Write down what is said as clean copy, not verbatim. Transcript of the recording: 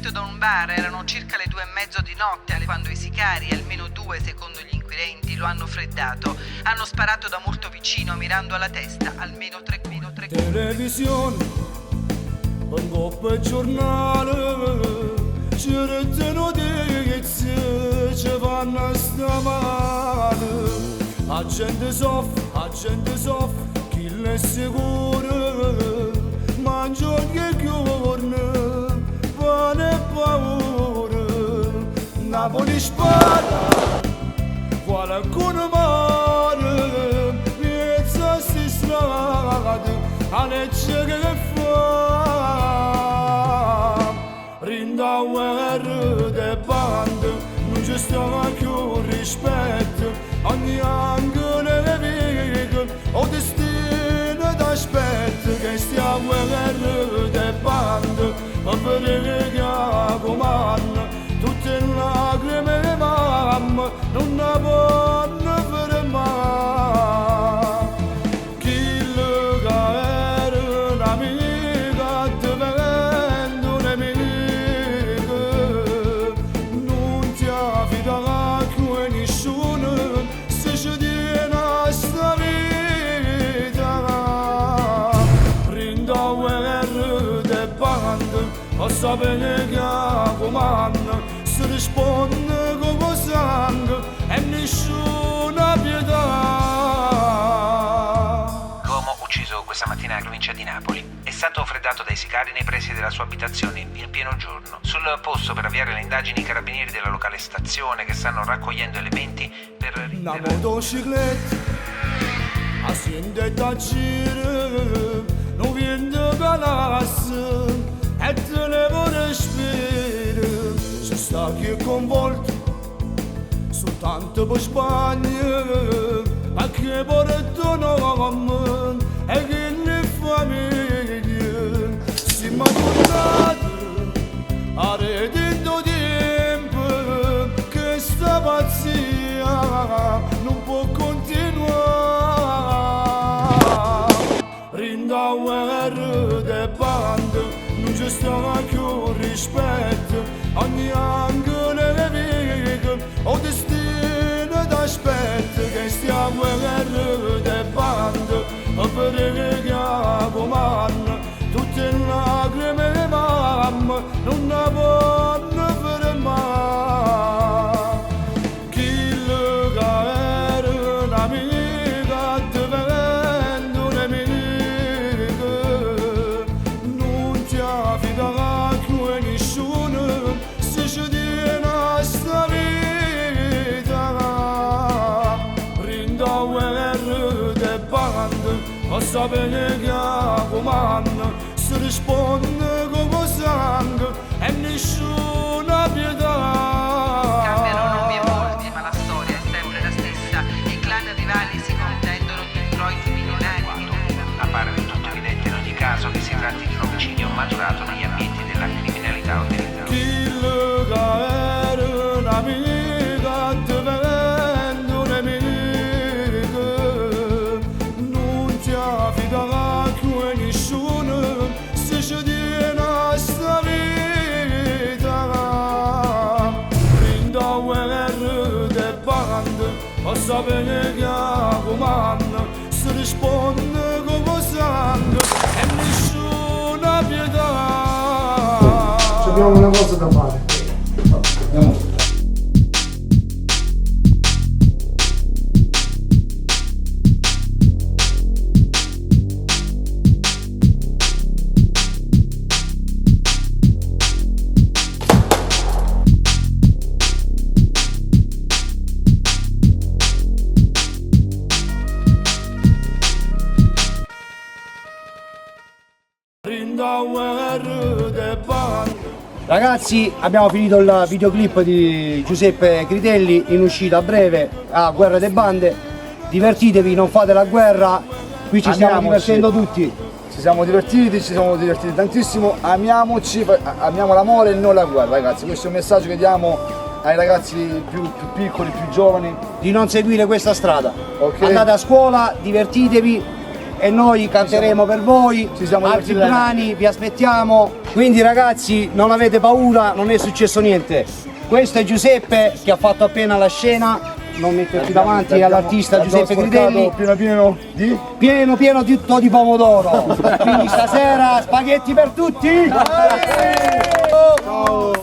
uscito da un bar, erano circa le 2:30 di notte quando i sicari, almeno 2 secondo gli inquirenti, lo hanno freddato. Hanno sparato da molto vicino, mirando alla testa, almeno 3 Televisione, un coppa e giornale, certe notizie ci vanno a stamane. Agente soffre, chi le sicuro, mangia ogni giorno, pane e paura. Napoli spara, qualcuno muore, piazza si strada, a legge che fa. Rinda guerra de bande, non ci sta più rispetto, ogni angolo è vivo, o destino d'aspetto, che stia guerra de bande, a vedere che comanda, tutte lacrime mamma, non ne vanno fermare. Chi lo era un'amica, diventa un nemico, non ti affida più a nessuno, se ci tiene a sta vita. Rinda guerra de bande, a sapere che comanda, si risponde con sangue e nessuna pietà. L'uomo ucciso questa mattina nella provincia di Napoli è stato freddato dai sicari nei pressi della sua abitazione in pieno giorno. Sul posto per avviare le indagini i carabinieri della locale stazione che stanno raccogliendo elementi per La motocicletta accende da giro, non viene galassi e te ne vuole respiro. C'è sta chi è coinvolto soltanto per Spagna, ma che porta nome e che le famiglie si maturate a redendo tempo che sta pazzia non può continuare. Rinda guerra de bande, non ci sta più rispetto, ogni angolo è vivo, o destino d'aspetto, che stia guerra de bande, a vedere che comanda, tutte lacrime mamma, non ne vanno fermare. Chi lo era un'amica, diventa un nemico, non ti affida più a nessuno, se ci tiene a sta vita. Rinda guerra de bande, a sapere che comanda, si risponde con sangue e nessuna pietà. Cambiano nomi e volti, ma la storia è sempre la stessa. I clan rivali si contendono di introiti milionari. appare del tutto evidente in ogni caso che si tratti di un omicidio maturato negli ambienti della criminalità organizzata. Chi lo era un'amica, diventa un nemico, non ti affida più a nessuno, se ci tiene a sta vita. Rinda guerra de bande, a sapere che comanda, si risponde con sangue e nessuna pietà. Abbiamo una cosa da fare. Andiamo. Rinda guerra de bande. Ragazzi, abbiamo finito il videoclip di Giuseppe Critelli, in uscita a breve a Guerra delle Bande. Divertitevi, non fate la guerra, qui ci stiamo divertendo tutti. Ci siamo divertiti tantissimo, amiamoci, amiamo l'amore e non la guerra, ragazzi. Questo è un messaggio che diamo ai ragazzi più piccoli, più giovani. Di non seguire questa strada. Ok. Andate a scuola, divertitevi e noi canteremo per voi ci siamo altri divertiti. brani, vi aspettiamo. Quindi ragazzi, non avete paura, non è successo niente. Questo è Giuseppe che ha fatto appena la scena. Non metterti davanti all'artista Giuseppe Gridelli. Pieno tutto di pomodoro. Quindi stasera spaghetti per tutti. Ciao.